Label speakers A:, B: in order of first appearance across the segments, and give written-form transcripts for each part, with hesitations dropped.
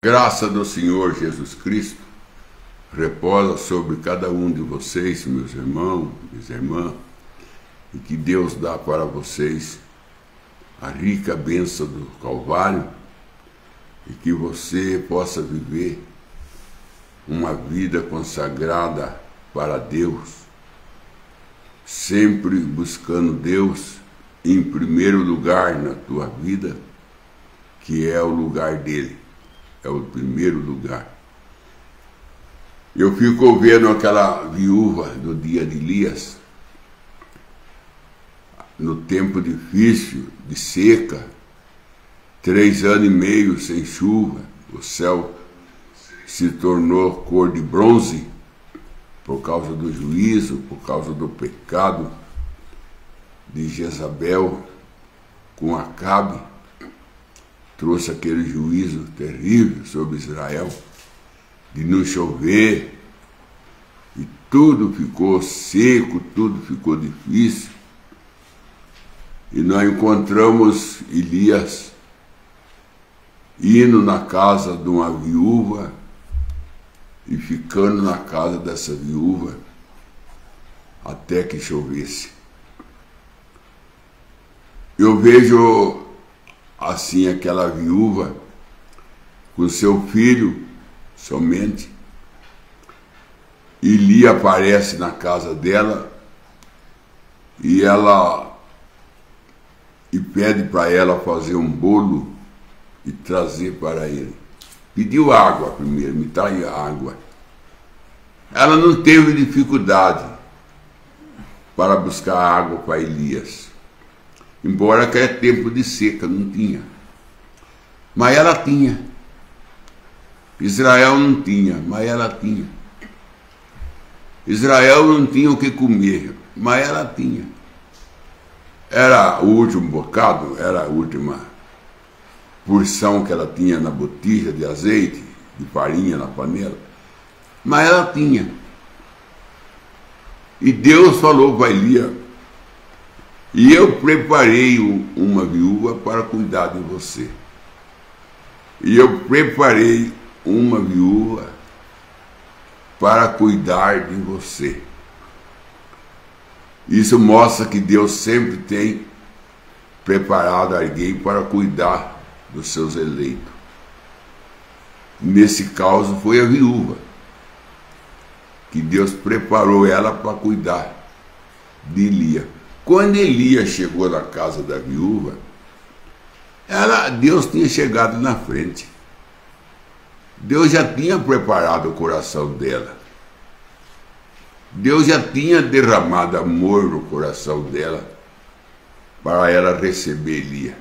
A: graça do Senhor Jesus Cristo reposa sobre cada um de vocês, meus irmãos, minhas irmãs, e que Deus dá para vocês a rica bênção do Calvário e que você possa viver uma vida consagrada para Deus, sempre buscando Deus em primeiro lugar na tua vida, que é o lugar dele, é o primeiro lugar. Eu fico vendo aquela viúva do dia de Elias, no tempo difícil, de seca, 3 anos e meio sem chuva, o céu se tornou cor de bronze, por causa do juízo, por causa do pecado de Jezabel com Acabe, trouxe aquele juízo terrível sobre Israel, de não chover, e tudo ficou seco, tudo ficou difícil. E nós encontramos Elias indo na casa de uma viúva e ficando na casa dessa viúva até que chovesse. Eu vejo assim aquela viúva com seu filho somente. Eli aparece na casa dela e pede para ela fazer um bolo e trazer para ele. Pediu água primeiro, me traz água. Ela não teve dificuldade para buscar água para Elias, embora que era tempo de seca, não tinha. Mas ela tinha. Israel não tinha, mas ela tinha. Israel não tinha o que comer, mas ela tinha. Era o último bocado, era a última porção que ela tinha na botija de azeite, de farinha na panela, mas ela tinha. E Deus falou para Elias: e eu preparei uma viúva para cuidar de você. E eu preparei uma viúva para cuidar de você. Isso mostra que Deus sempre tem preparado alguém para cuidar dos seus eleitos. Nesse caso foi a viúva, que Deus preparou ela para cuidar de Elias. Quando Elias chegou na casa da viúva, Deus tinha chegado na frente. Deus já tinha preparado o coração dela. Deus já tinha derramado amor no coração dela para ela receber Elias.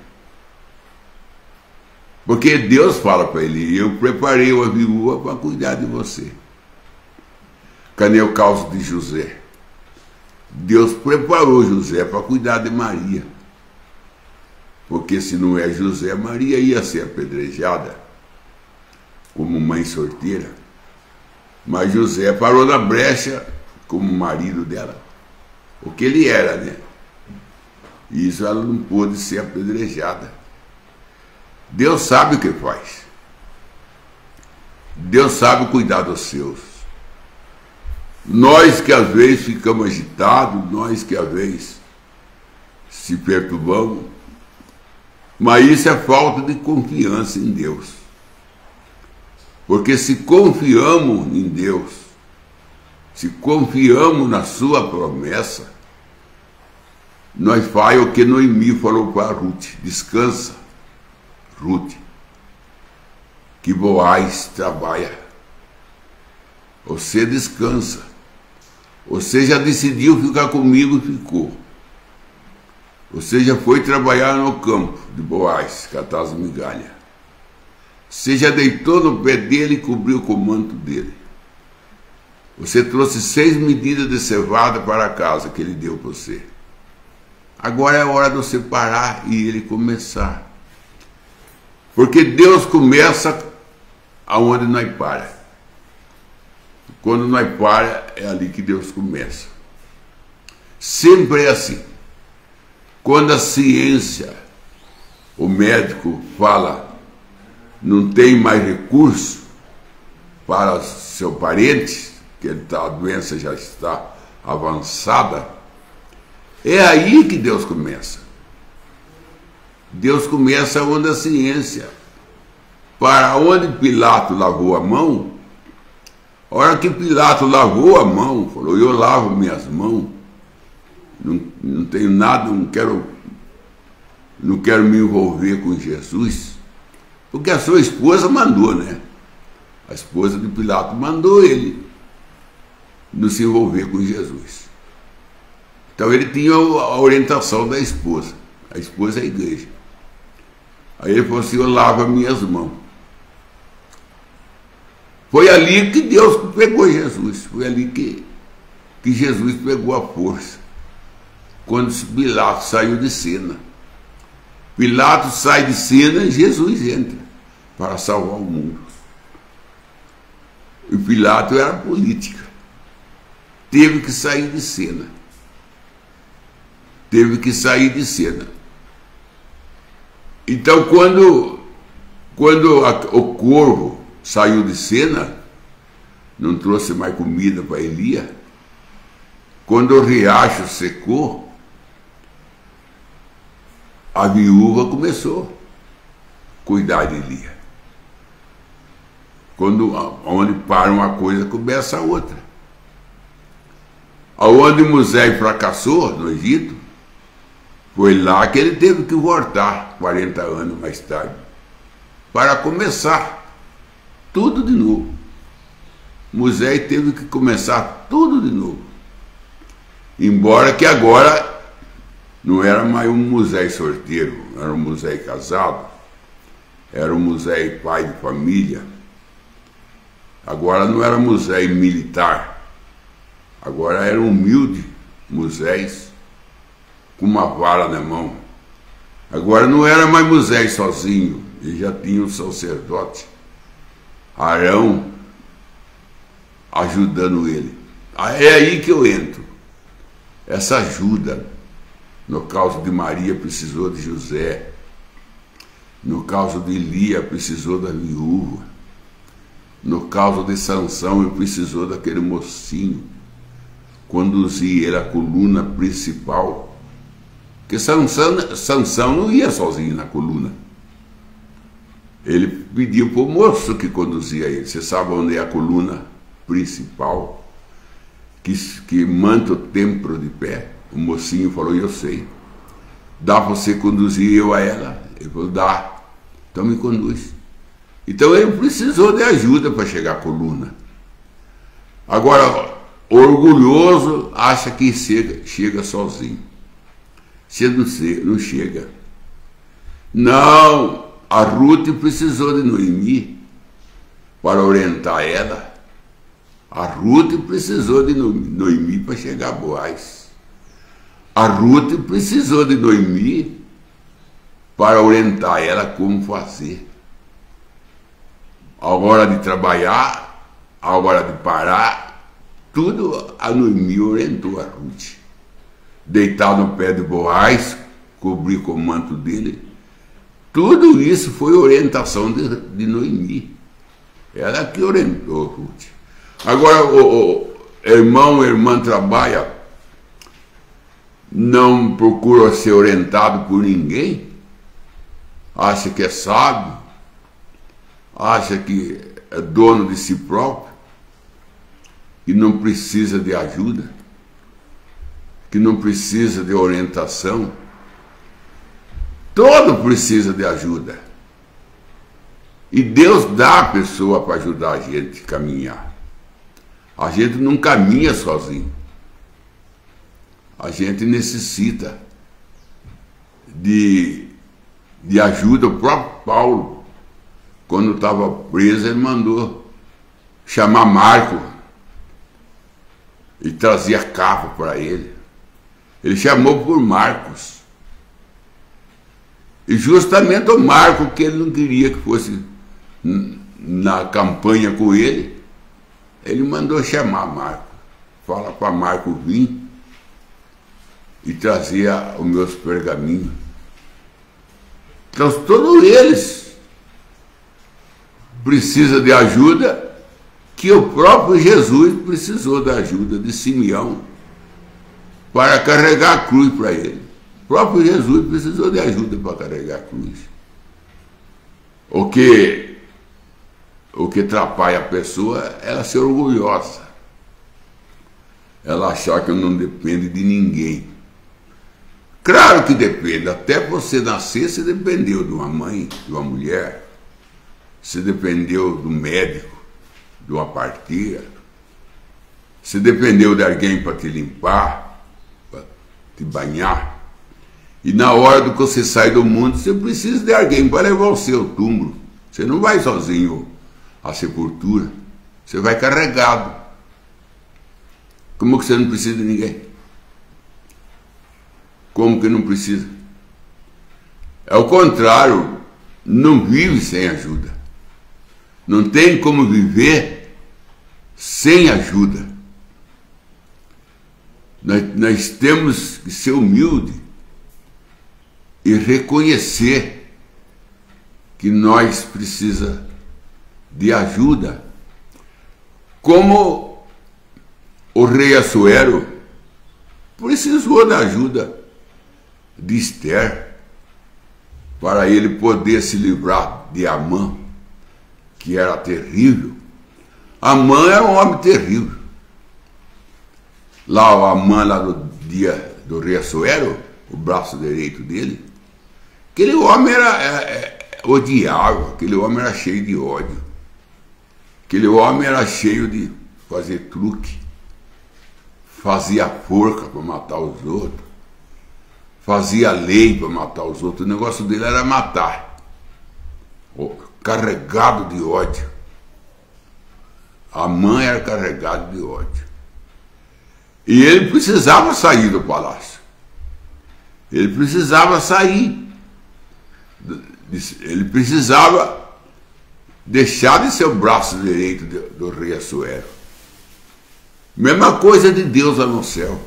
A: Porque Deus fala para ele: eu preparei uma viúva para cuidar de você. Cadê o caso de José? Deus preparou José para cuidar de Maria. Porque se não é José, Maria ia ser apedrejada como mãe solteira. Mas José parou na brecha como marido dela. O que ele era, né? E isso ela não pôde ser apedrejada. Deus sabe o que faz. Deus sabe cuidar dos seus. Nós que às vezes ficamos agitados, nós que às vezes se perturbamos, mas isso é falta de confiança em Deus. Porque se confiamos em Deus, se confiamos na sua promessa, nós faz o que Noemi falou para Ruth: descansa, Ruth, que Boaz trabalha. Você descansa. Você já decidiu ficar comigo e ficou. Você já foi trabalhar no campo de Boaz, catar as migalhas. Você já deitou no pé dele e cobriu com o manto dele. Você trouxe 6 medidas de cevada para a casa que ele deu para você. Agora é a hora de você parar e ele começar. Porque Deus começa aonde nós para. Quando nós para, é ali que Deus começa. Sempre é assim. Quando a ciência, o médico fala não tem mais recurso para seu parente, que a doença já está avançada, é aí que Deus começa. Deus começa onde a ciência. Para onde Pilato lavou a mão, a hora que Pilato lavou a mão, falou, eu lavo minhas mãos, não tenho nada, não quero me envolver com Jesus, porque a sua esposa mandou, né? A esposa de Pilato mandou ele não se envolver com Jesus. Então ele tinha a orientação da esposa. A esposa é a igreja. Aí ele falou assim, eu lavo minhas mãos. Foi ali que Deus pegou Jesus. Foi ali que Jesus pegou a força. Quando Pilato saiu de cena. Pilato sai de cena e Jesus entra para salvar o mundo. E Pilato era política. Teve que sair de cena. Teve que sair de cena. Então, quando o corvo saiu de cena, não trouxe mais comida para Elias, quando o riacho secou, a viúva começou a cuidar de Elias. Onde para uma coisa, começa a outra. Aonde Moisés fracassou no Egito, foi lá que ele teve que voltar, 40 anos mais tarde, para começar tudo de novo. Moisés teve que começar tudo de novo. Embora que agora não era mais um Moisés solteiro, era um Moisés casado, era um Moisés pai de família. Agora não era Moisés militar, agora era um humilde Moisés com uma vara na mão. Agora não era mais Moisés sozinho, ele já tinha o sacerdote Arão ajudando ele. É aí que eu entro. Essa ajuda. No caso de Maria precisou de José. No caso de Elias precisou da viúva. No caso de Sansão ele precisou daquele mocinho. Conduzir ele à coluna principal. Porque Sansão não ia sozinho na coluna. Ele pediu para o moço que conduzia ele. Você sabe onde é a coluna principal? Que manta o templo de pé. O mocinho falou, eu sei. Dá para você conduzir eu a ela? Ele falou, dá. Então me conduz. Então ele precisou de ajuda para chegar à coluna. Agora, o orgulhoso acha que chega sozinho. Você não chega. Não, a Ruth precisou de Noemi para orientar ela. A Ruth precisou de Noemi para chegar a Boaz. A Ruth precisou de Noemi para orientar ela como fazer. A hora de trabalhar, a hora de parar, tudo a Noemi orientou a Ruth. Deitar no pé de Boaz, cobrir com o manto dele. Tudo isso foi orientação de Noemi. Ela que orientou Ruth. Agora, o irmão e irmã trabalha, não procura ser orientado por ninguém, acha que é sábio, acha que é dono de si próprio, e não precisa de ajuda, que não precisa de orientação. Todo precisa de ajuda. E Deus dá a pessoa para ajudar a gente a caminhar. A gente não caminha sozinho. A gente necessita de ajuda. O próprio Paulo, quando estava preso, ele mandou chamar Marco e trazia capa para ele. Ele chamou por Marcos. E justamente o Marco, que ele não queria que fosse na campanha com ele, ele mandou chamar Marco. Fala para Marco vir e trazia os meus pergaminhos. Então todos eles precisa de ajuda, que o próprio Jesus precisou da ajuda de Simeão para carregar a cruz para ele. O próprio Jesus precisou de ajuda para carregar a cruz. O que atrapalha a pessoa é ela ser orgulhosa, ela achar que não depende de ninguém. Claro que depende, até você nascer você dependeu de uma mãe, de uma mulher, você dependeu do médico, de uma parteira, você dependeu de alguém para te limpar, para te banhar. E na hora do que você sai do mundo, você precisa de alguém para levar o seu túmulo. Você não vai sozinho à sepultura, você vai carregado. Como que você não precisa de ninguém? Como que não precisa? É o contrário, não vive sem ajuda. Não tem como viver sem ajuda. Nós temos que ser humildes e reconhecer que nós precisamos de ajuda. Como o rei Assuero precisou da ajuda de Esther para ele poder se livrar de Amã, que era terrível. Amã era um homem terrível. Lá o Amã, lá no dia do rei Assuero, o braço direito dele, aquele homem era odiável, aquele homem era cheio de ódio, aquele homem era cheio de fazer truque, fazia forca para matar os outros, fazia lei para matar os outros. O negócio dele era matar, carregado de ódio. A mãe era carregada de ódio. E ele precisava sair do palácio. Ele precisava sair. Ele precisava deixar de ser o braço direito do rei Assuero. Mesma coisa de Deus lá no céu.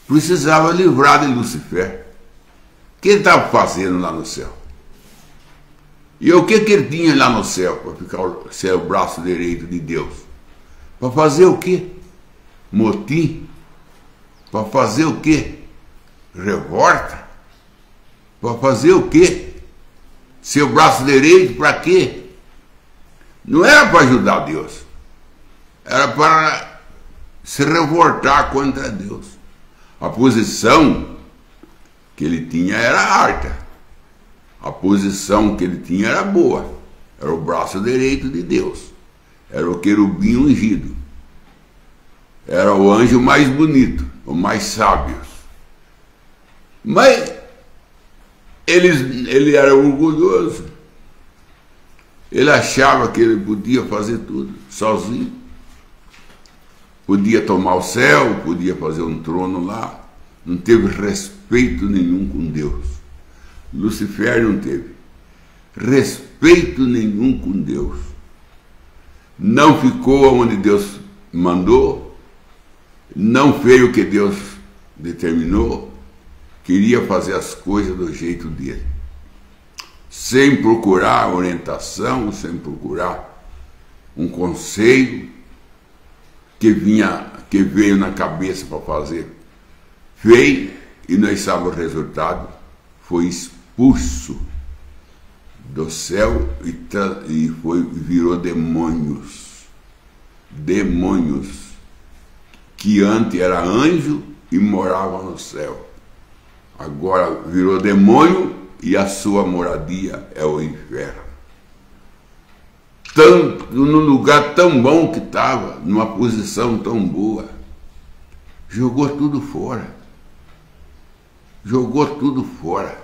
A: Precisava livrar de Lucifer. O que ele estava fazendo lá no céu? E o que ele tinha lá no céu para ser o braço direito de Deus? Para fazer o quê? Motim? Para fazer o quê? Revolta? Para fazer o quê? Ser o braço direito para quê? Não era para ajudar Deus. Era para se revoltar contra Deus. A posição que ele tinha era alta. A posição que ele tinha era boa. Era o braço direito de Deus. Era o querubim ungido. Era o anjo mais bonito, o mais sábio. Mas ele era orgulhoso. Ele achava que ele podia fazer tudo sozinho. Podia tomar o céu, podia fazer um trono lá. Não teve respeito nenhum com Deus. Lucifer não teve respeito nenhum com Deus. Não ficou onde Deus mandou. Não fez o que Deus determinou. Queria fazer as coisas do jeito dele. Sem procurar orientação, sem procurar um conselho que veio na cabeça para fazer. Fez, e nós sabemos o resultado. Foi expulso do céu e virou demônios. Demônios que antes era anjo e morava no céu. Agora virou demônio e a sua moradia é o inferno. Tanto num lugar tão bom que estava, numa posição tão boa, jogou tudo fora. Jogou tudo fora.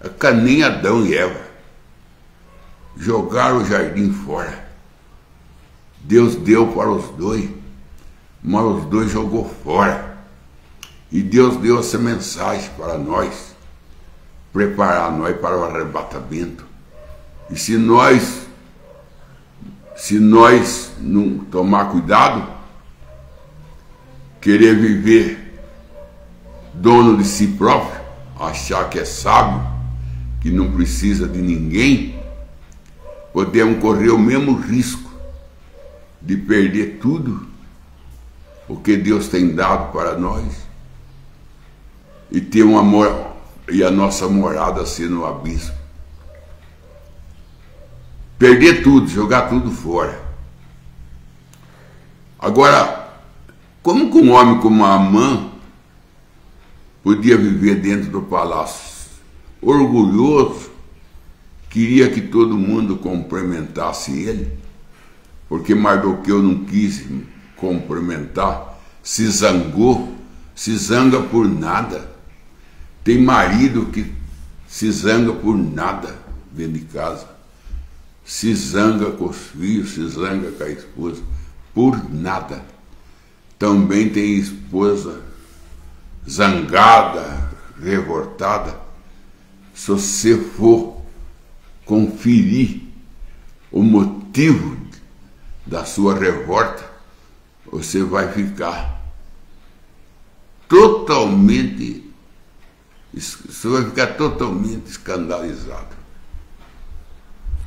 A: É nem Adão e Eva. Jogaram o jardim fora. Deus deu para os dois, mas os dois jogou fora. E Deus deu essa mensagem para nós, preparar nós para o arrebatamento. E se nós não tomar cuidado, querer viver dono de si próprio, achar que é sábio, que não precisa de ninguém, podemos correr o mesmo risco de perder tudo o que Deus tem dado para nós e ter e a nossa morada ser no abismo. Perder tudo, jogar tudo fora. Agora, como que um homem como Amã podia viver dentro do palácio? Orgulhoso, queria que todo mundo cumprimentasse ele, porque Mardoqueu não quis cumprimentar, se zangou, se zanga por nada. Tem marido que se zanga por nada dentro de casa, se zanga com os filhos, se zanga com a esposa, por nada. Também tem esposa zangada, revoltada. Se você for conferir o motivo da sua revolta, você vai ficar totalmente escandalizado.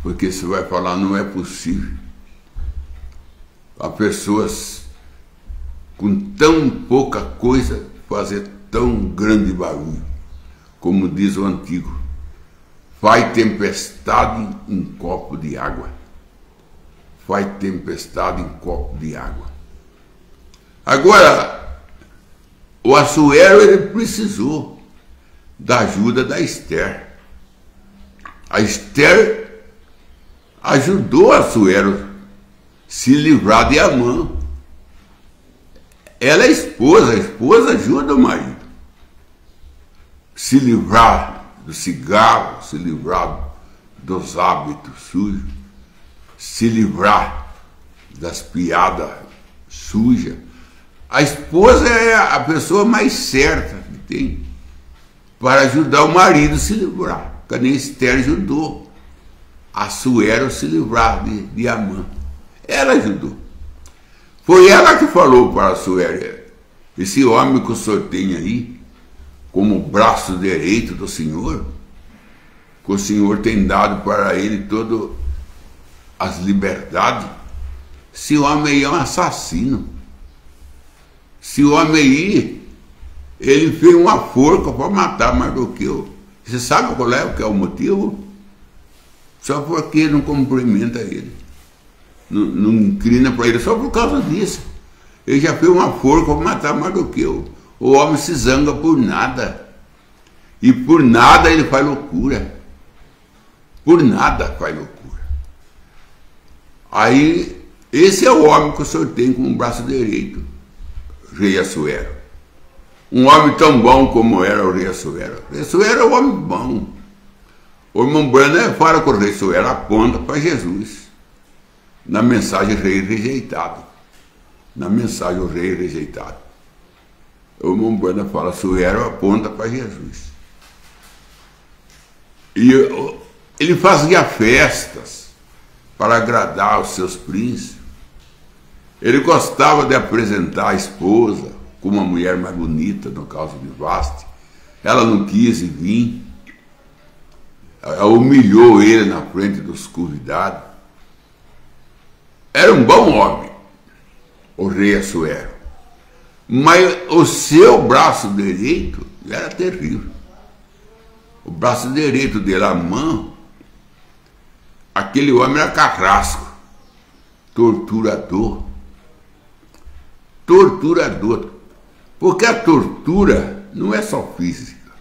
A: Porque você vai falar, não é possível. Há pessoas com tão pouca coisa fazer tão grande barulho. Como diz o antigo, faz tempestade em copo de água. Faz tempestade em copo de água. Agora, o Assuero, ele precisou da ajuda da Esther. A Esther ajudou Assuero a se livrar de Amã. Ela é a esposa ajuda o marido. Se livrar do cigarro, se livrar dos hábitos sujos, se livrar das piadas sujas. A esposa é a pessoa mais certa que tem para ajudar o marido a se livrar. Porque nem Esther ajudou Assuero a se livrar de Amã. Ela ajudou. Foi ela que falou para Assuero: esse homem que o senhor tem aí, como braço direito do Senhor, que o Senhor tem dado para ele todas as liberdades, esse homem aí é um assassino. Esse homem aí, ele fez uma forca para matar Mardoqueu. Você sabe qual é, que é o motivo? Só porque não cumprimenta ele, não inclina para ele, só por causa disso. Ele já fez uma forca para matar Mardoqueu. O homem se zanga por nada. E por nada ele faz loucura. Por nada faz loucura. Aí, esse é o homem que o senhor tem como braço direito, rei Assuero. Um homem tão bom como era o rei Assuero. O rei Assuero é um homem bom. O irmão Branham fala que o rei Assuero aponta para Jesus. Na mensagem rei rejeitado. Na mensagem o rei rejeitado. O irmão Branham fala, Assuero aponta para Jesus. E ele fazia festas para agradar os seus príncipes. Ele gostava de apresentar a esposa como uma mulher mais bonita, no caso de Vaste. Ela não quis vir. Ela humilhou ele na frente dos convidados. Era um bom homem, o rei Assuero. Mas o seu braço direito era terrível. O braço direito dele, Amã, aquele homem era carrasco, torturador. Torturador. Porque a tortura não é só física.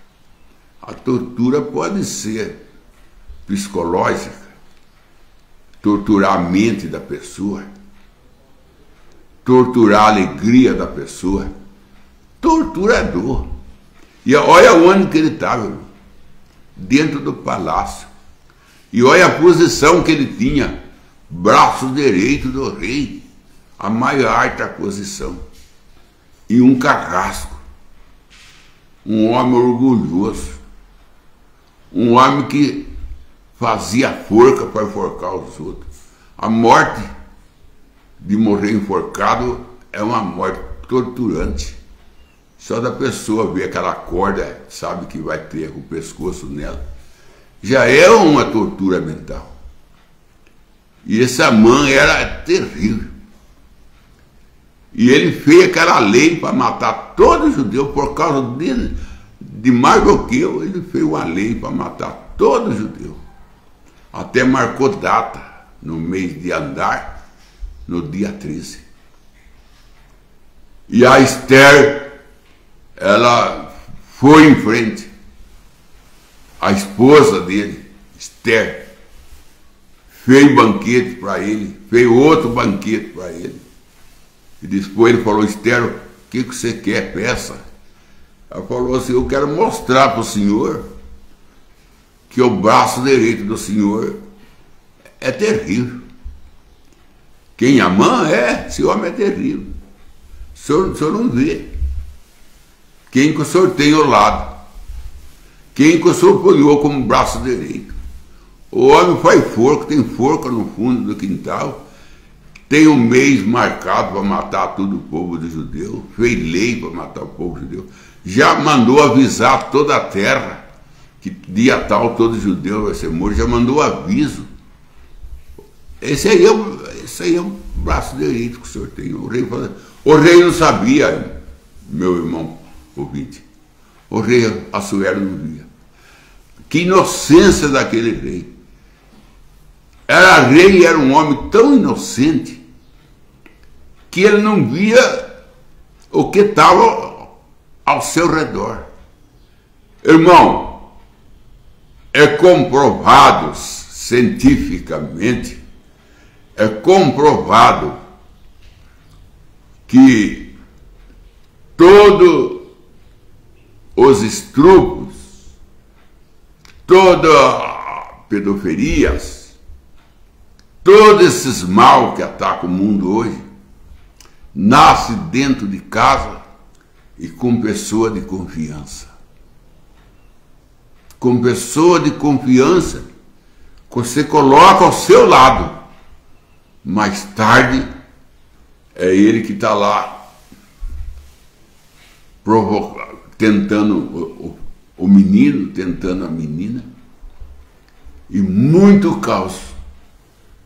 A: A tortura pode ser psicológica, torturar a mente da pessoa, torturar a alegria da pessoa. Torturador. E olha onde que ele estava, dentro do palácio. E olha a posição que ele tinha, braço direito do rei, a mais alta posição. E um carrasco, um homem orgulhoso, um homem que fazia forca para enforcar os outros. A morte de morrer enforcado é uma morte torturante. Só da pessoa ver aquela corda, sabe que vai ter o pescoço nela, já é uma tortura mental. E esse Amã era terrível. E ele fez aquela lei para matar todo judeu por causa de Mardoqueu. Ele fez uma lei para matar todo judeu. Até marcou data no mês de Adar, no dia 13. E a Esther, ela foi em frente. A esposa dele, Esther, fez banquete para ele, fez outro banquete para ele. E depois ele falou: Esther, o que você quer? Peça. Ela falou assim: eu quero mostrar para o senhor que o braço direito do senhor é terrível. Quem Amã esse homem é terrível. O senhor não vê. Quem que o senhor tem ao lado? Quem que o senhor apoiou como braço direito? O homem faz forca, tem forca no fundo do quintal, tem um mês marcado para matar todo o povo de judeu, fez lei para matar o povo judeu, já mandou avisar toda a terra que dia tal todo judeu vai ser morto, já mandou aviso. Esse aí é o braço direito que o senhor tem. O rei não sabia, meu irmão ouvinte. O rei Assuero não via. Que inocência daquele rei. Era rei e era um homem tão inocente que ele não via o que estava ao seu redor. Irmão, é comprovado cientificamente, é comprovado que todos os estrupos, todas pedofilias, todos esses mal que atacam o mundo hoje, nasce dentro de casa e com pessoa de confiança. Com pessoa de confiança que você coloca ao seu lado. Mais tarde, é ele que está lá tentando o menino, tentando a menina, e muito caos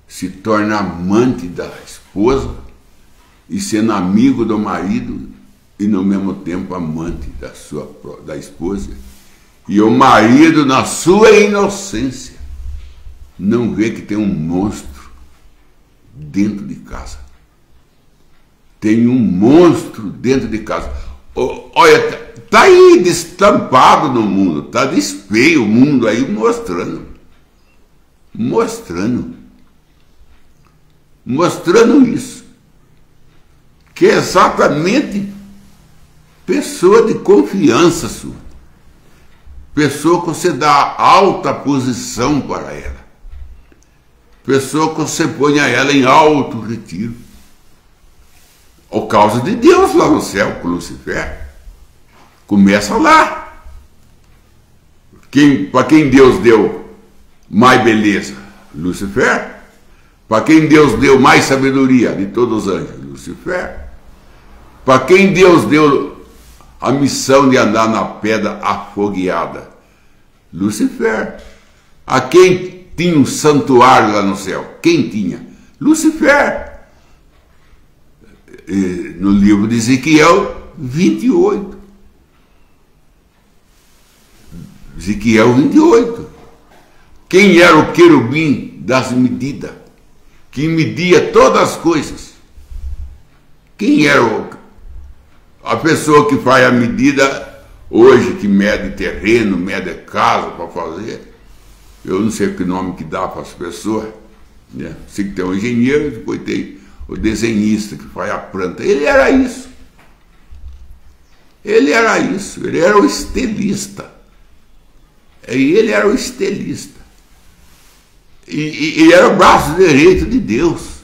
A: se torna amante da esposa e sendo amigo do marido e no mesmo tempo amante da esposa. E o marido, na sua inocência, não vê que tem um monstro dentro de casa. Tem um monstro dentro de casa. Olha, está aí destampado no mundo, está desfeio o mundo aí mostrando isso. Que é exatamente pessoa de confiança sua. Pessoa que você dá alta posição para ela. Pessoa que você põe a ela em alto retiro. Por causa de Deus lá no céu, com Lucifer. Começa lá. Para quem Deus deu mais beleza? Lucifer. Para quem Deus deu mais sabedoria de todos os anjos? Lucifer. Para quem Deus deu a missão de andar na pedra afogueada? Lucifer. A quem tinha um santuário lá no céu? Quem tinha? Lucifer. No livro de Ezequiel 28. Ezequiel 28. Quem era o querubim das medidas? Que media todas as coisas? Quem era a pessoa que faz a medida hoje, que mede terreno, mede casa para fazer? Eu não sei que nome que dá para as pessoas, né? Sei que tem um engenheiro, depois tem o desenhista que faz a planta. Ele era isso. Ele era o estilista. Ele era o estilista. E era o braço direito de Deus.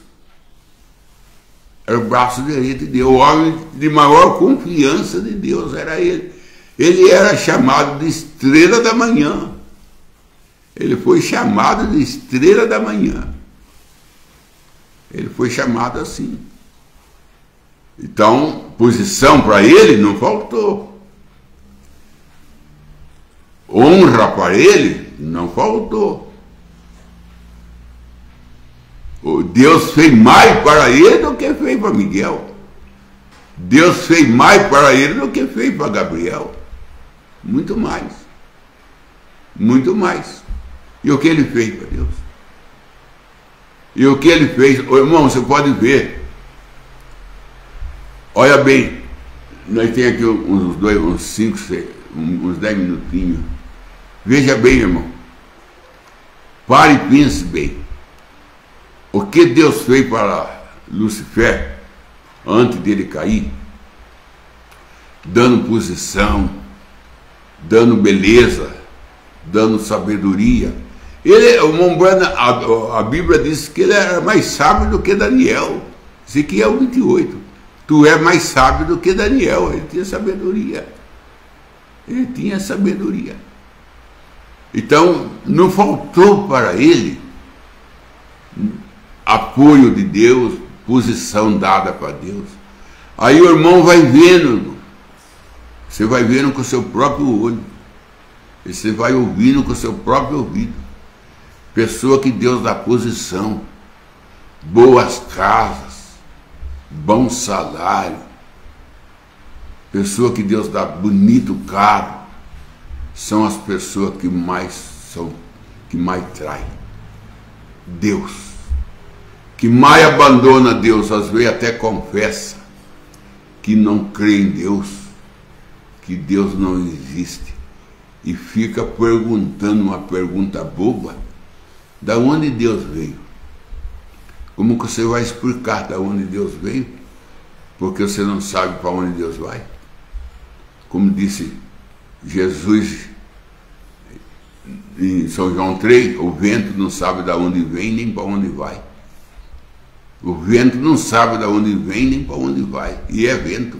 A: Era o braço direito de Deus. O homem de maior confiança de Deus era ele. Ele era chamado de estrela da manhã. Ele foi chamado de estrela da manhã. Ele foi chamado assim. Então, posição para ele não faltou. Honra para ele não faltou. Deus fez mais para ele do que fez para Miguel. Deus fez mais para ele do que fez para Gabriel. Muito mais. Muito mais. E o que ele fez para Deus? E o que ele fez? Ô, irmão, você pode ver. Olha bem, nós temos aqui uns 5, uns 10 minutinhos. Veja bem, irmão. Pare e pense bem. O que Deus fez para Lucifer antes dele cair? Dando posição, dando beleza, dando sabedoria. A Bíblia diz que ele era mais sábio do que Daniel. Ezequiel 28. Tu é mais sábio do que Daniel. Ele tinha sabedoria. Ele tinha sabedoria. Então, não faltou para ele apoio de Deus, posição dada para Deus. Aí o irmão vai vendo. Você vai vendo com o seu próprio olho. E você vai ouvindo com o seu próprio ouvido. Pessoa que Deus dá posição, boas casas, bom salário. Pessoa que Deus dá bonito carro. São as pessoas que mais traem. Deus. Que mais abandona Deus, às vezes até confessa que não crê em Deus, que Deus não existe. E fica perguntando uma pergunta boba. Da onde Deus veio? Como que você vai explicar da onde Deus veio? Porque você não sabe para onde Deus vai. Como disse Jesus em São João 3, o vento não sabe de onde vem nem para onde vai. O vento não sabe de onde vem nem para onde vai. E é vento.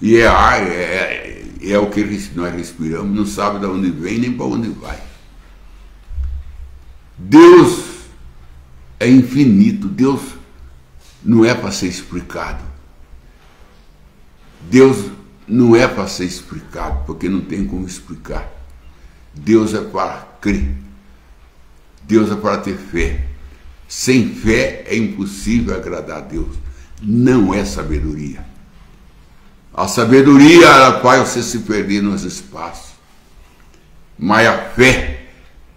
A: E é ar, é o que nós respiramos, não sabe de onde vem nem para onde vai. Deus é infinito, Deus não é para ser explicado. Deus não é para ser explicado, porque não tem como explicar. Deus é para crer. Deus é para ter fé. Sem fé é impossível agradar a Deus. Não é sabedoria. A sabedoria ela faz você se perder nos espaços. Mas a fé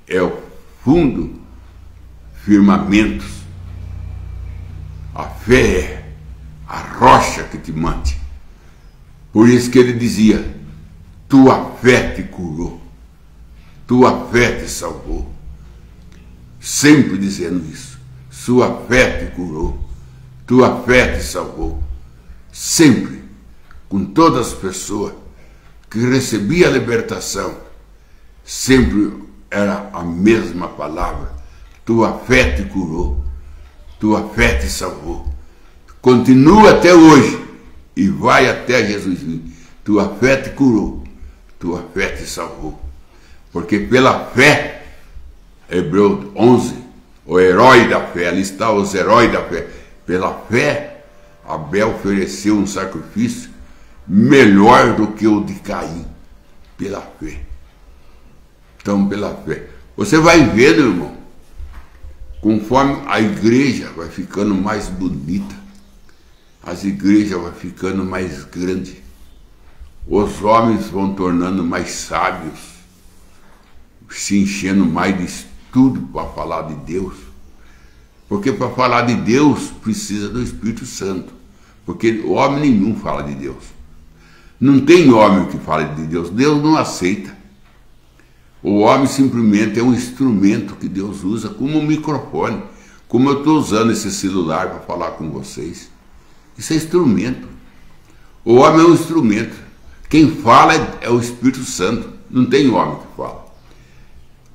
A: é o fundo, firmamentos. A fé é a rocha que te mantém. Por isso que ele dizia, tua fé te curou, tua fé te salvou. Sempre dizendo isso, sua fé te curou, tua fé te salvou. Sempre, com todas as pessoas que recebiam a libertação, sempre era a mesma palavra, tua fé te curou, tua fé te salvou. Continua até hoje e vai até Jesus vir. Tua fé te curou, tua fé te salvou. Porque pela fé, Hebreus 11, o herói da fé, ali está os heróis da fé. Pela fé, Abel ofereceu um sacrifício melhor do que o de Caim. Pela fé. Então, pela fé. Você vai vendo, irmão, conforme a igreja vai ficando mais bonita, as igrejas vão ficando mais grandes, os homens vão tornando mais sábios, se enchendo mais de estudo para falar de Deus. Porque para falar de Deus precisa do Espírito Santo, porque o homem nenhum fala de Deus. Não tem homem que fale de Deus, Deus não aceita. O homem simplesmente é um instrumento que Deus usa como um microfone, como eu estou usando esse celular para falar com vocês. Isso é instrumento. O homem é um instrumento. Quem fala é o Espírito Santo. Não tem homem que fala.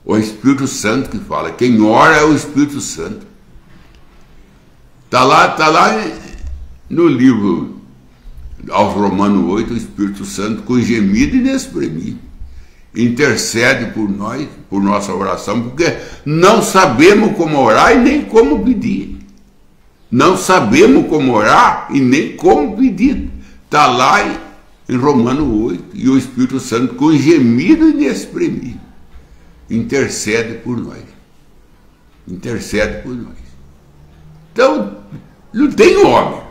A: O Espírito Santo que fala. Quem ora é o Espírito Santo. Está lá no livro aos Romanos 8, o Espírito Santo com gemido inexprimível intercede por nós, por nossa oração, porque não sabemos como orar e nem como pedir. Não sabemos como orar e nem como pedir. Está lá em Romanos 8, e o Espírito Santo com gemido inexprimível intercede por nós. Intercede por nós. Então, não tem homem.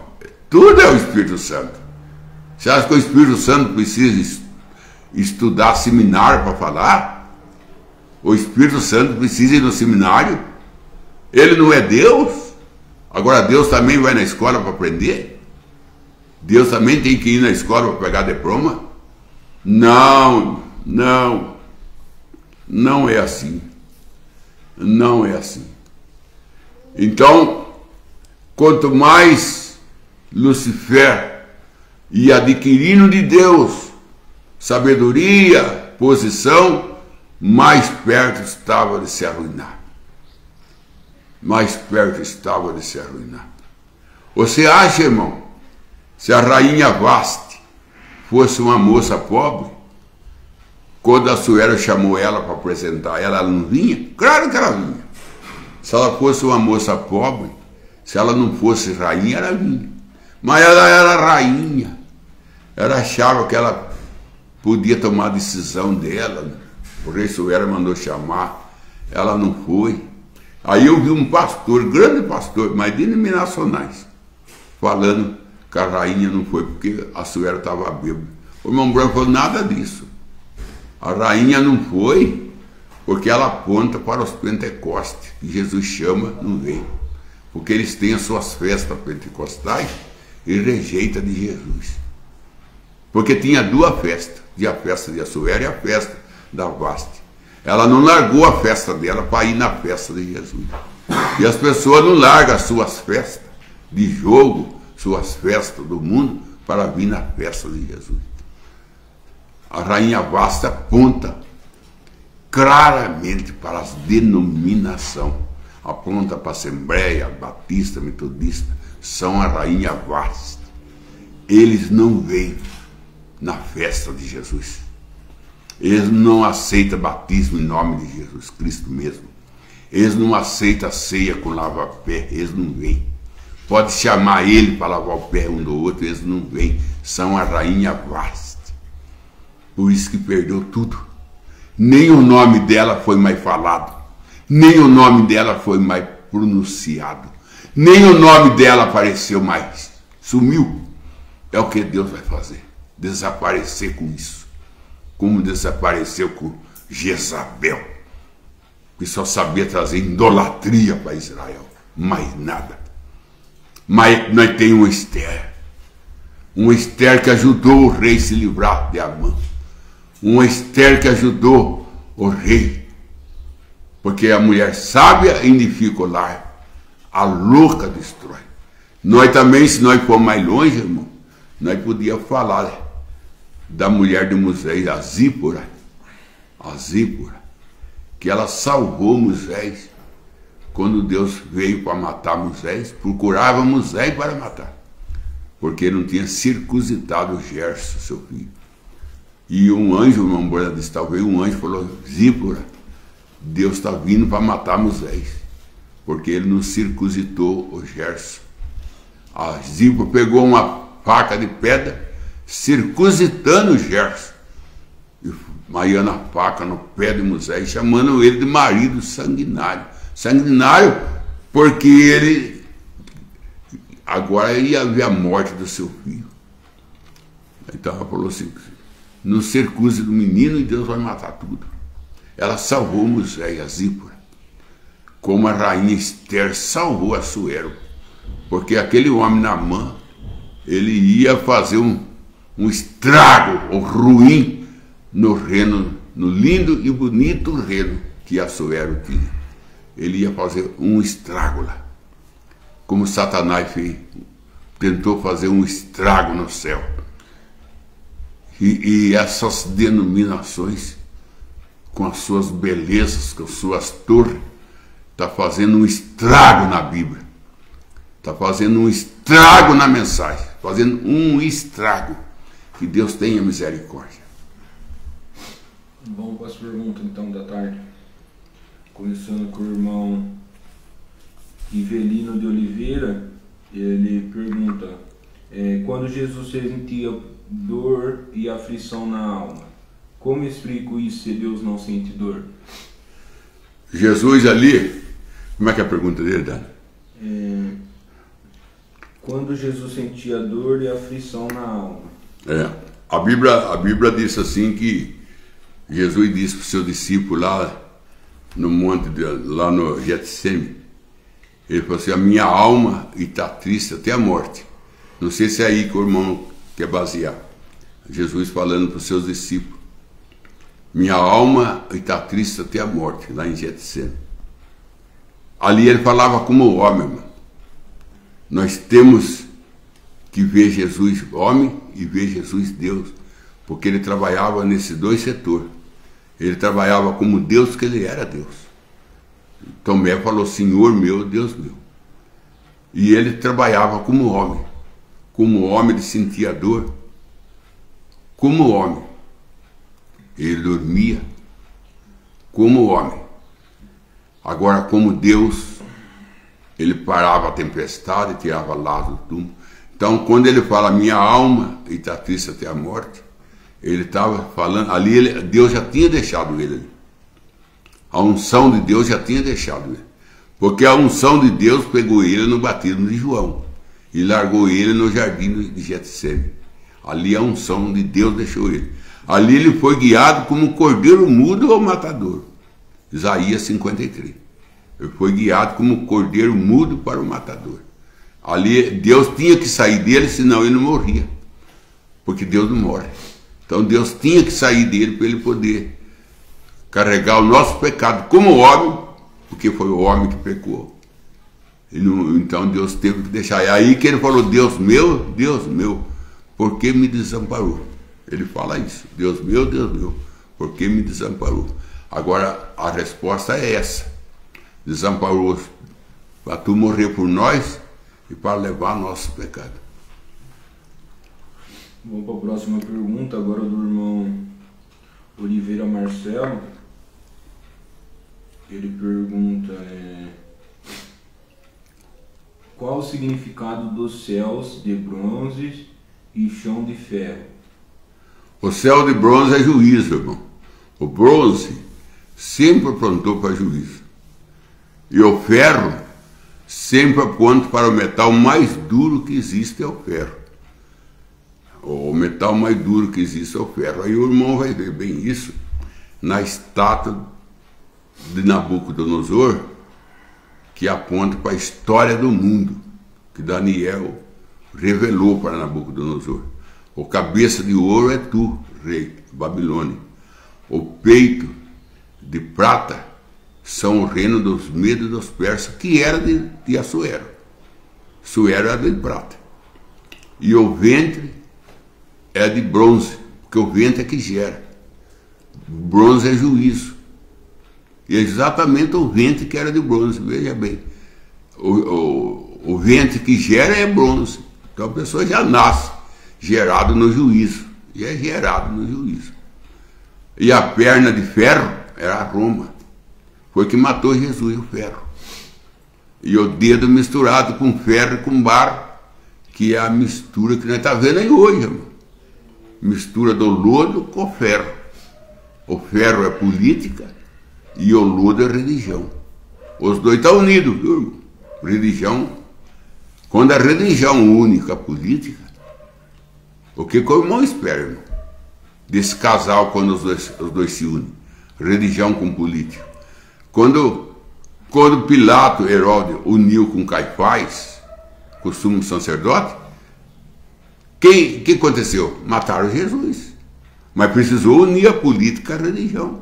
A: Tudo é o Espírito Santo. Você acha que o Espírito Santo precisa estudar seminário para falar? O Espírito Santo precisa ir no seminário? Ele não é Deus? Agora Deus também vai na escola para aprender? Deus também tem que ir na escola para pegar diploma? Não, não. Não é assim. Não é assim. Então, quanto mais Lucifer ia adquirindo de Deus sabedoria, posição, mais perto estava de se arruinar. Mais perto estava de se arruinar. Você acha, irmão, se a rainha Vasti fosse uma moça pobre, quando Assuero chamou ela para apresentar ela não vinha? Claro que ela vinha. Se ela fosse uma moça pobre, se ela não fosse rainha, ela vinha. Mas ela era rainha. Ela achava que ela podia tomar a decisão dela. O rei Assuero mandou chamar. Ela não foi. Aí eu vi um pastor, grande pastor, mas denominacionais, falando que a rainha não foi porque Assuero estava bêbado. O irmão Branco falou, nada disso. A rainha não foi porque ela aponta para os Pentecostes, que Jesus chama, não vem. Porque eles têm as suas festas pentecostais e rejeita de Jesus. Porque tinha duas festas, a festa de Assuero e a festa da Vasti. Ela não largou a festa dela para ir na festa de Jesus. E as pessoas não largam as suas festas de jogo, suas festas do mundo, para vir na festa de Jesus. A rainha Vasti aponta claramente para as denominações. Aponta para a Assembleia, Batista, Metodista. São a rainha Vasti. Eles não vêm na festa de Jesus. Eles não aceitam batismo em nome de Jesus Cristo mesmo. Eles não aceitam a ceia com lava-pé. Eles não vêm. Pode chamar ele para lavar o pé um do outro. Eles não vêm. São a rainha Vasti. Por isso que perdeu tudo. Nem o nome dela foi mais falado. Nem o nome dela foi mais pronunciado. Nem o nome dela apareceu mais. Sumiu. É o que Deus vai fazer. Desaparecer com isso. Como desapareceu com Jezabel, que só sabia trazer idolatria para Israel. Mais nada. Mas nós temos uma Esther que ajudou o rei a se livrar de Amã. Uma Esther que ajudou o rei. Porque a mulher sábia edifica o lar, a louca destrói. Nós também, se nós for mais longe, irmão, nós podíamos falar da mulher de Moisés, a Zípora, que ela salvou Moisés quando Deus veio para matar Moisés, procurava Moisés para matar, porque não tinha circuncidado Gerson, seu filho. E um anjo, uma mulher disse, talvez um anjo falou, Zípora, Deus está vindo para matar Moisés, porque ele não circuncidou o Gerson. A Zípora pegou uma faca de pedra, circuncidando Gerson, e maiando a faca no pé de Moisés, chamando ele de marido sanguinário. Sanguinário porque ele agora ia ver a morte do seu filho. Então ela falou assim, não circuncide do menino e Deus vai matar tudo. Ela salvou Moisés, a Zípora, como a rainha Esther salvou Assuero, porque aquele homem Naamã, ele ia fazer um estrago, ou ruim, no reino, no lindo e bonito reino que Assuero tinha. Ele ia fazer um estrago lá, como Satanás fez, tentou fazer um estrago no céu. E essas denominações, com as suas belezas, com as suas torres, está fazendo um estrago na Bíblia, está fazendo um estrago na mensagem, fazendo um estrago. Que Deus tenha misericórdia.
B: Vamos para as perguntas então da tarde. Começando com o irmão Ivelino de Oliveira. Ele pergunta, quando Jesus sentia dor e aflição na alma, como explico isso se Deus não sente dor?
A: Jesus ali, como é que é a pergunta dele, Dani?
B: Quando Jesus sentia dor e aflição na alma.
A: A Bíblia diz assim que Jesus disse para os seus discípulos lá no monte, lá no Getsemane, ele falou assim: a minha alma está triste até a morte. Não sei se é aí que o irmão quer basear. Jesus falando para os seus discípulos: minha alma está triste até a morte, lá em Getsemane. Ali ele falava como homem, irmão. Nós temos que ver Jesus homem e ver Jesus Deus, porque ele trabalhava nesses dois setores. Ele trabalhava como Deus, que ele era Deus. Tomé falou: Senhor meu, Deus meu. E ele trabalhava como homem. Como homem, ele sentia dor. Como homem, ele dormia. Como homem. Agora, como Deus, ele parava a tempestade e tirava Lázaro do túmulo. Então, quando ele fala minha alma está triste até a morte, ele estava falando, ali Deus já tinha deixado ele ali. A unção de Deus já tinha deixado ele. Porque a unção de Deus pegou ele no batismo de João e largou ele no jardim de Getsemane. Ali a unção de Deus deixou ele. Ali ele foi guiado como um cordeiro mudo ao matador. Isaías 53. Ele foi guiado como um cordeiro mudo para o matador. Ali Deus tinha que sair dele, senão ele não morria. Porque Deus não morre. Então Deus tinha que sair dele para ele poder carregar o nosso pecado como homem, porque foi o homem que pecou. Então Deus teve que deixar. É aí que ele falou: Deus meu, por que me desamparou? Ele fala isso: Deus meu, por que me desamparou? Agora a resposta é essa: desamparou para tu morrer por nós e para levar nosso pecado.
B: Vamos para a próxima pergunta, agora do irmão Oliveira Marcelo. Ele pergunta: qual o significado dos céus de bronze e chão de ferro?
A: O céu de bronze é juízo, irmão. O bronze sempre apontou para juízo. E o ferro sempre aponta para o metal mais duro que existe, é o ferro. O metal mais duro que existe é o ferro. Aí o irmão vai ver bem isso na estátua de Nabucodonosor, que aponta para a história do mundo, que Daniel revelou para Nabucodonosor. O cabeça de ouro é tu, rei Babilônia. O peito de prata são o reino dos medos e dos persas, que era de Assuero. Assuero era de prata. E o ventre é de bronze, porque o ventre é que gera. Bronze é juízo. E é exatamente o ventre que era de bronze, veja bem. O ventre que gera é bronze. Então a pessoa já nasce gerado no juízo. E é gerado no juízo. E a perna de ferro era Roma. Foi que matou Jesus, o ferro. E o dedo misturado com ferro e com barro, que é a mistura que nós estamos vendo aí hoje, irmão. Mistura do lodo com o ferro. O ferro é política e o lodo é religião. Os dois estão unidos, viu, irmão? Religião. Quando a religião une a política, o que o irmão espera, irmão? Desse casal, quando os dois se unem. Religião com política. Quando Pilato, Herodes, uniu com Caifás, com o sumo sacerdote, que aconteceu? Mataram Jesus. Mas precisou unir a política à religião.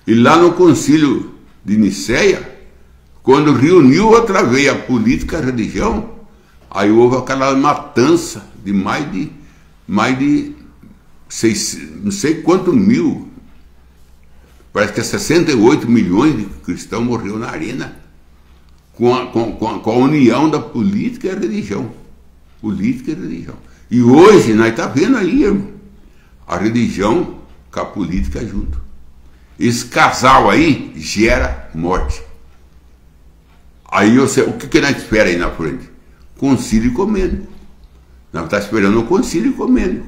A: E lá no concílio de Niceia, quando reuniu outra vez a política e a religião, aí houve aquela matança de mais de não sei quantos mil, parece que 68 milhões de cristãos morreram na arena, com a união da política e a religião. Política e religião. E hoje nós estamos vendo aí, irmão, a religião com a política junto. Esse casal aí gera morte. Aí o que nós espera aí na frente? Concílio ecumênico. Nós estamos esperando o concílio ecumênico.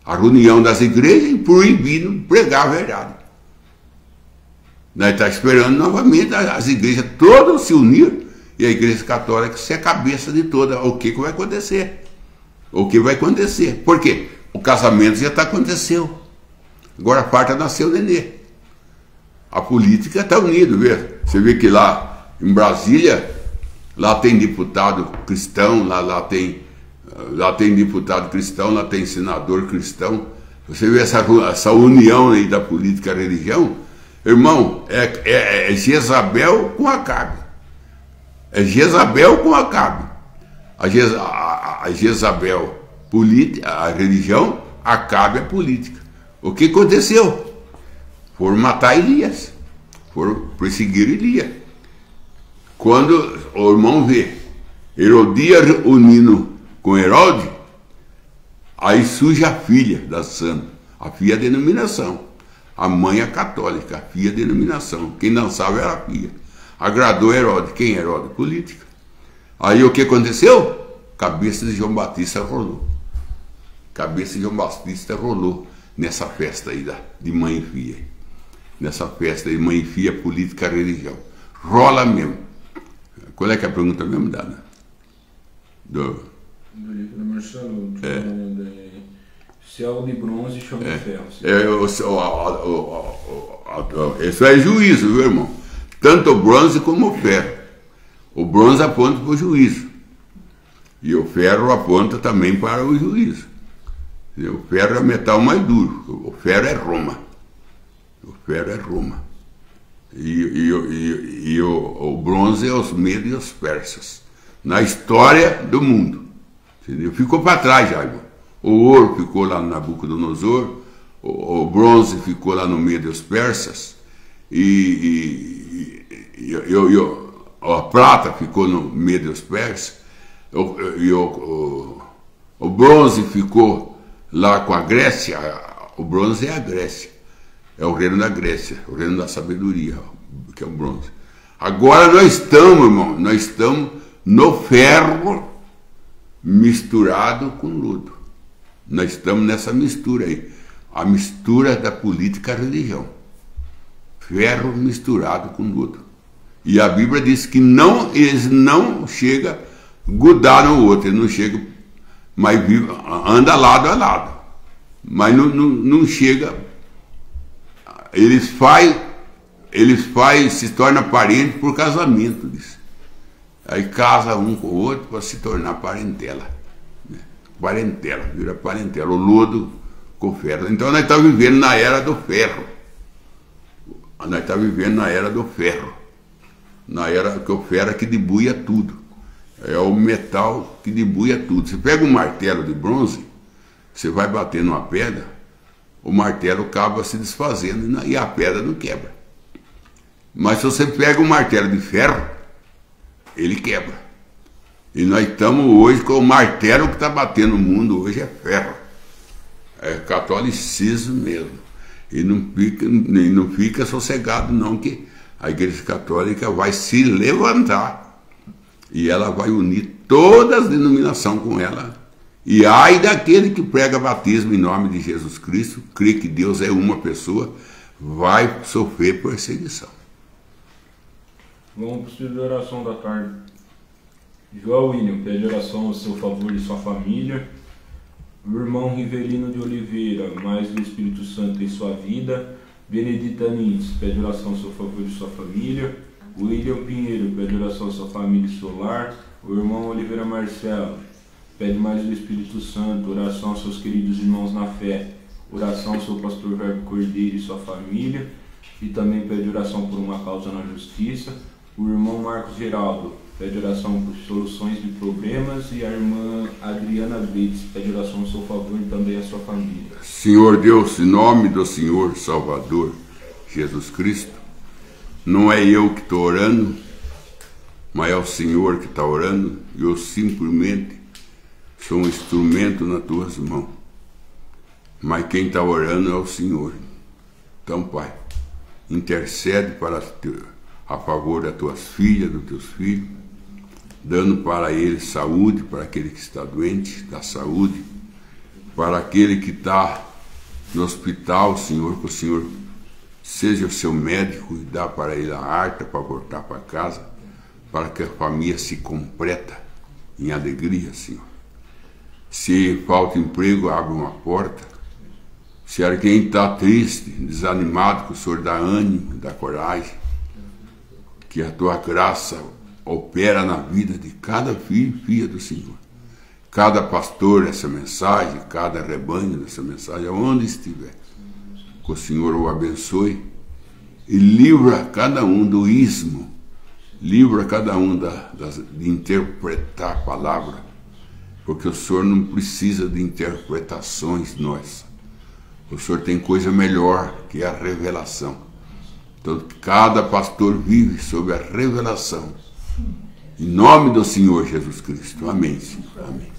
A: A reunião das igrejas proibindo pregar a verdade. Nós estamos esperando novamente as igrejas todas se unir E a Igreja Católica ser a cabeça de toda. O que vai acontecer? O que vai acontecer? Por quê? O casamento já aconteceu. Agora falta nascer o nenê. A política está unida, vê? Você vê que lá em Brasília, lá tem deputado cristão, lá tem deputado cristão, lá tem senador cristão. Você vê essa união aí da política e da religião, irmão, é Jezabel com Acabe. É Jezabel com Acabe. A Jezabel, a religião, Acabe a política. O que aconteceu? Foram matar Elias. Foram perseguir Elias. Quando o irmão vê Herodias unindo com Herodes, aí surge a filha da santa, a filha da denominação. A mãe é católica, a filha da denominação. Quem dançava era a filha. Agradou Herodes. Quem é Herodes? Política. Aí o que aconteceu? Cabeça de João Batista rolou. Cabeça de João Batista rolou nessa festa aí de mãe e filha. Nessa festa de mãe e filha, política e religião. Rola mesmo. Qual é que é a pergunta mesmo, Dana?
B: Do livro do Marcelo. Céu de bronze e chão de ferro.
A: Isso é juízo, viu, irmão? Tanto o bronze como o ferro. O bronze aponta para o juízo. E o ferro aponta também para o juízo. O ferro é o metal mais duro. O ferro é Roma. O ferro é Roma. E o bronze é os medos e os persas. Na história do mundo. Entendeu? Ficou para trás já, irmão. O ouro ficou lá no Nabucodonosor. O bronze ficou lá no meio dos persas. A prata ficou no meio dos persas. O bronze ficou lá com a Grécia. O bronze é a Grécia. É o reino da Grécia, o reino da sabedoria, que é o bronze. Agora nós estamos, irmão, nós estamos no ferro misturado com lodo. Nós estamos nessa mistura aí. A mistura da política e a religião. Ferro misturado com lodo. E a Bíblia diz que eles não chegam a grudar no outro, eles não chegam, mas anda lado a lado. Mas não chega. Eles se tornam parentes por casamento. Disso. Aí casa um com o outro para se tornar parentela. Né? Parentela, vira parentela. O lodo com o ferro. Então nós estamos vivendo na era do ferro. Nós estamos vivendo na era do ferro. Na era que o ferro é que debuia tudo. É o metal que debuia tudo. Você pega um martelo de bronze, você vai bater numa pedra, o martelo acaba se desfazendo e a pedra não quebra. Mas se você pega um martelo de ferro, ele quebra. E nós estamos hoje com o martelo que está batendo no mundo hoje é ferro. É catolicismo mesmo. E não fica sossegado não, que a Igreja Católica vai se levantar e ela vai unir todas as denominações com ela. E ai daquele que prega batismo em nome de Jesus Cristo, crê que Deus é uma pessoa, vai sofrer perseguição.
B: Vamos para o pedido de oração da tarde. João William pede oração ao seu favor e sua família. O irmão Rivelino de Oliveira, mais do Espírito Santo em sua vida. Benedita Nitz pede oração ao seu favor e sua família. William Pinheiro pede oração à sua família e seu lar. O irmão Oliveira Marcelo pede mais do Espírito Santo, oração aos seus queridos irmãos na fé, oração ao seu pastor Verbo Cordeiro e sua família, e também pede oração por uma causa na justiça. O irmão Marcos Geraldo pede oração por soluções de problemas, e a irmã Adriana Brits pede oração ao seu favor e também à sua família.
A: Senhor Deus, em nome do Senhor Salvador Jesus Cristo, não é eu que estou orando, mas é o Senhor que está orando, e eu simplesmente sou um instrumento nas tuas mãos. Mas quem está orando é o Senhor. Então, Pai, intercede a favor das tuas filhas, dos teus filhos, dando para eles saúde, para aquele que está doente, dá saúde, para aquele que está no hospital, Senhor, que o Senhor seja o seu médico e dá para ele a harta para voltar para casa, para que a família se completa em alegria, Senhor. Se falta emprego, abre uma porta. Se alguém está triste, desanimado, que o Senhor dá ânimo, dá coragem. Que a tua graça opera na vida de cada filho e filha do Senhor. Cada pastor essa mensagem, cada rebanho dessa mensagem, aonde estiver. Que o Senhor o abençoe e livra cada um do ismo, livra cada um de interpretar a palavra, porque o Senhor não precisa de interpretações nossas. O Senhor tem coisa melhor, que é a revelação. Então, cada pastor vive sob a revelação. Em nome do Senhor Jesus Cristo. Amém, Senhor. Amém.